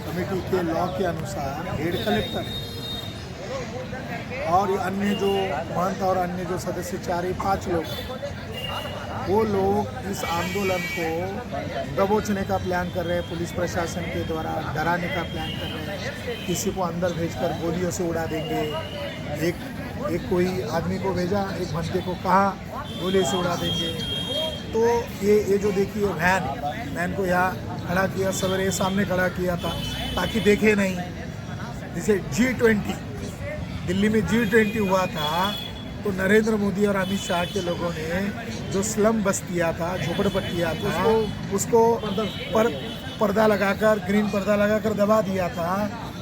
Committee के law के अनुसार हेड कलेक्टर है और अन्य जो महंत और अन्य जो सदस्य 4-5 लोग वो लोग इस आंदोलन को दबोचने का प्लान कर रहे हैं। पुलिस प्रशासन के द्वारा डराने का प्लान कर रहे हैं। किसी को अंदर भेजकर गोलियों से उड़ा देंगे। एक कोई आदमी को भेजा, एक बंदे को कहा गोली से उड़ा देंगे। तो ये जो देखिए वैन को यहाँ खड़ा किया, सवेरे सामने खड़ा किया था ताकि देखे नहीं। जैसे G20 दिल्ली में G20 हुआ था तो नरेंद्र मोदी और अमित शाह के लोगों ने जो स्लम बस्तियाँ था, झोपड़पट्टियाँ था, उसको पर्दा लगाकर, ग्रीन पर्दा लगाकर दबा दिया था।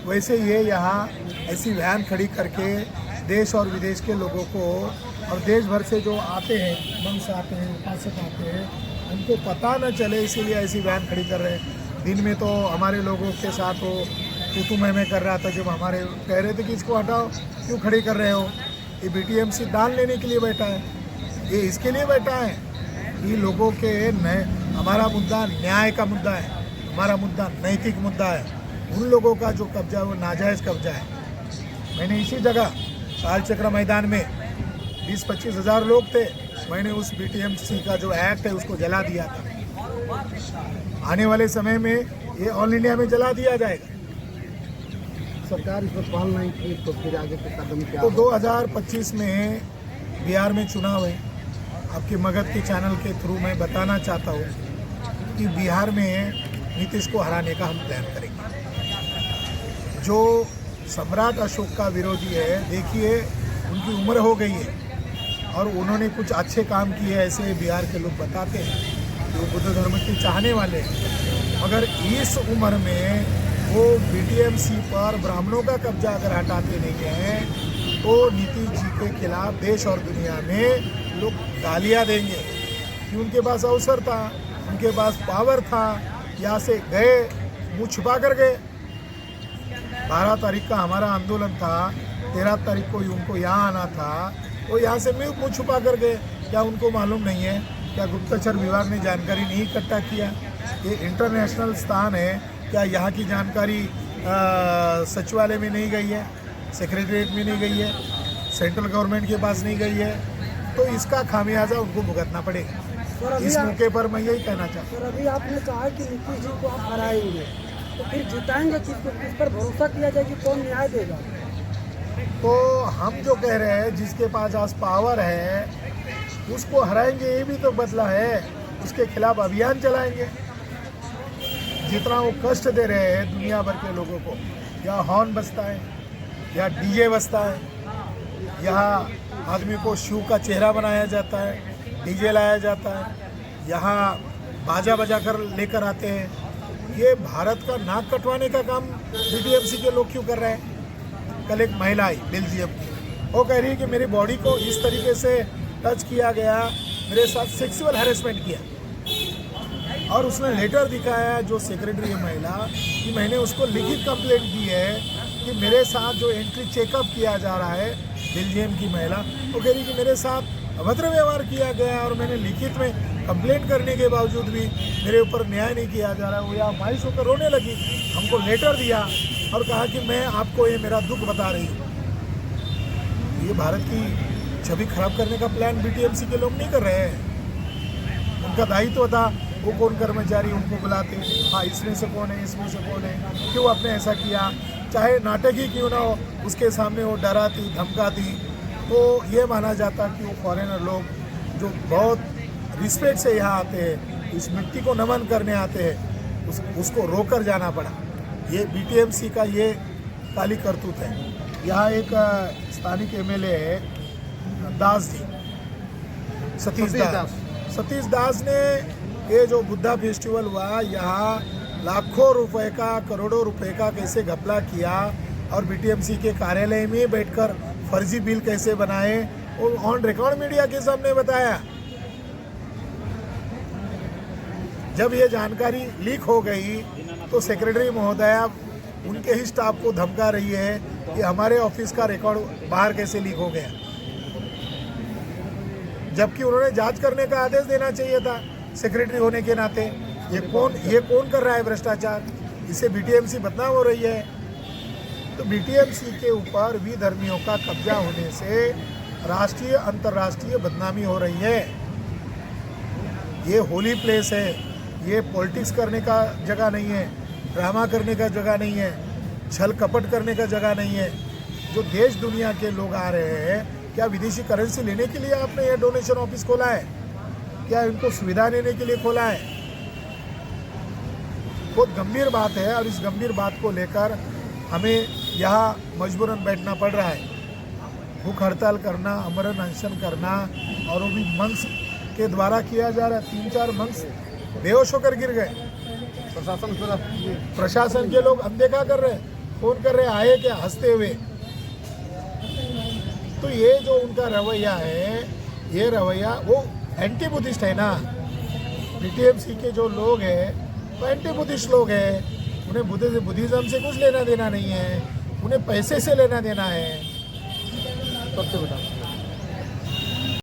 वैसे ये यहाँ ऐसी वैन खड़ी करके देश और विदेश के लोगों को और देश भर से जो आते हैं, मन से आते हैं, उपासक आते हैं, उनको पता न चले इसीलिए ऐसी वैन खड़ी कर रहे हैं। दिन में तो हमारे लोगों के साथ वो तू मैं कर रहा था, जब हमारे कह रहे थे कि इसको हटाओ, क्यों खड़ी कर रहे हो। ये BTMC दान लेने के लिए बैठा है, ये इसके लिए बैठा है। ये लोगों के हमारा मुद्दा न्याय का मुद्दा है, हमारा मुद्दा नैतिक मुद्दा है। उन लोगों का जो कब्जा है वो नाजायज़ कब्जा है। मैंने इसी जगह कालचक्र मैदान में 20-25 हज़ार लोग थे, मैंने उस BTMC का जो एक्ट है उसको जला दिया था। आने वाले समय में ये ऑल इंडिया में जला दिया जाएगा। सरकार इस पर पहल नहीं की तो फिर आगे के कदम क्या? तो 2025 में बिहार में चुनाव है। आपके मगध के चैनल के थ्रू मैं बताना चाहता हूँ कि बिहार में नीतीश को हराने का हम प्लान करेंगे। जो सम्राट अशोक का विरोधी है, देखिए उनकी उम्र हो गई है और उन्होंने कुछ अच्छे काम किए, ऐसे बिहार के लोग बताते हैं। वो बुद्ध धर्म के चाहने वाले हैं, मगर इस उम्र में वो BTMC पर ब्राह्मणों का कब्जा अगर हटाते नहीं हैं तो नीतीश जी के खिलाफ देश और दुनिया में लोग गालियाँ देंगे कि उनके पास अवसर था, उनके पास पावर था, यहाँ से गए, मुँह छुपा कर गए। 12 तारीख का हमारा आंदोलन था, 13 तारीख को उनको यहाँ आना था, वो यहाँ से मुँह छुपा कर गए। क्या उनको मालूम नहीं है? क्या गुप्तचर विभाग ने जानकारी नहीं इकट्ठा किया? ये इंटरनेशनल स्थान है, क्या यहाँ की जानकारी सचिवालय में नहीं गई है, सेक्रेटरीट में नहीं गई है, सेंट्रल गवर्नमेंट के पास नहीं गई है? तो इसका खामियाजा उनको भुगतना पड़ेगा। इस मौके पर मैं यही कहना चाहता हूँ। अभी आपने कहा कि नीतीश जी को आप हराएंगे, तो फिर जिताएंगे किस पर भरोसा किया जाए कि कौन न्याय देगा? तो हम जो कह रहे हैं, जिसके पास आज पावर है उसको हराएंगे, ये भी तो बदला है। उसके खिलाफ अभियान चलाएंगे। जितना वो कष्ट दे रहे हैं दुनिया भर के लोगों को, या हॉर्न बजता है, या DJ बजता है, यहाँ आदमी को शिव का चेहरा बनाया जाता है, DJ लाया जाता है, यहाँ बाजा बजा कर लेकर आते हैं। ये भारत का नाक कटवाने का काम BTMC के लोग क्यों कर रहे हैं? कल एक महिला आई बेल्जियम की, वो कह रही है कि मेरी बॉडी को इस तरीके से टच किया गया, मेरे साथ सेक्सुअल हैरेसमेंट किया, और उसने लेटर दिखाया जो सेक्रेटरी है महिला कि मैंने उसको लिखित कंप्लेंट की है कि मेरे साथ जो एंट्री चेकअप किया जा रहा है। बेल्जियम की महिला वो कह रही कि मेरे साथ अभद्र व्यवहार किया गया और मैंने लिखित में कंप्लेंट करने के बावजूद भी मेरे ऊपर न्याय नहीं किया जा रहा है। वो यहाँ मायूस होकर रोने लगी, हमको लेटर दिया और कहा कि मैं आपको ये मेरा दुख बता रही हूँ। ये भारत की छवि खराब करने का प्लान BTMC के लोग नहीं कर रहे हैं। उनका दायित्व था, वो कौन कर्मचारी उनको बुलाते, हाँ इसमें से कौन है, इसमें से कौन है, क्यों आपने ऐसा किया, चाहे नाटक ही क्यों ना हो, उसके सामने वो डराती धमकाती, तो ये माना जाता कि वो फॉरेनर लोग जो बहुत रिस्पेक्ट से यहाँ आते हैं, इस मिट्टी को नमन करने आते हैं, उसको रोकर जाना पड़ा। ये BTMC का ये काली करतूत है। यहाँ एक स्थानिक MLA है दास जी, सतीश दास ने ये जो बुद्धा फेस्टिवल हुआ, यहाँ लाखों रुपए का, करोड़ों रुपए का कैसे घपला किया और BTMC के कार्यालय में बैठकर फर्जी बिल कैसे बनाए, वो ऑन रिकॉर्ड मीडिया के सामने बताया। जब ये जानकारी लीक हो गई तो सेक्रेटरी महोदया उनके ही स्टाफ को धमका रही है कि हमारे ऑफिस का रिकॉर्ड बाहर कैसे लीक हो गया, जबकि उन्होंने जांच करने का आदेश देना चाहिए था सेक्रेटरी होने के नाते। ये कौन कर रहा है भ्रष्टाचार? इससे बीटीएमसी बदनाम हो रही है। तो बीटीएमसी के ऊपर विधर्मियों का कब्जा होने से राष्ट्रीय अंतर्राष्ट्रीय बदनामी हो रही है। ये होली प्लेस है, ये पॉलिटिक्स करने का जगह नहीं है, ड्रामा करने का जगह नहीं है, छल कपट करने का जगह नहीं है। जो देश दुनिया के लोग आ रहे हैं, क्या विदेशी करेंसी लेने के लिए आपने ये डोनेशन ऑफिस खोला है? क्या इनको सुविधा देने के लिए खोला है? बहुत गंभीर बात है और इस गंभीर बात को लेकर हमें यहाँ मजबूरन बैठना पड़ रहा है। भूख हड़ताल करना, अमरण अनशन करना, और वो भी मंच के द्वारा किया जा रहा है। 3-4 मंच बेहोश होकर गिर गए। प्रशासन के लोग अनदेखा कर रहे, फोन कर रहे, आए क्या, हंसते हुए। तो ये जो उनका रवैया है, ये रवैया वो एंटी बुद्धिस्ट है ना। बीटीएमसी के जो लोग हैं वो एंटी बुद्धिस्ट लोग हैं। उन्हें बुद्धिज्म से कुछ लेना देना नहीं है, उन्हें पैसे से लेना देना है। सबसे बता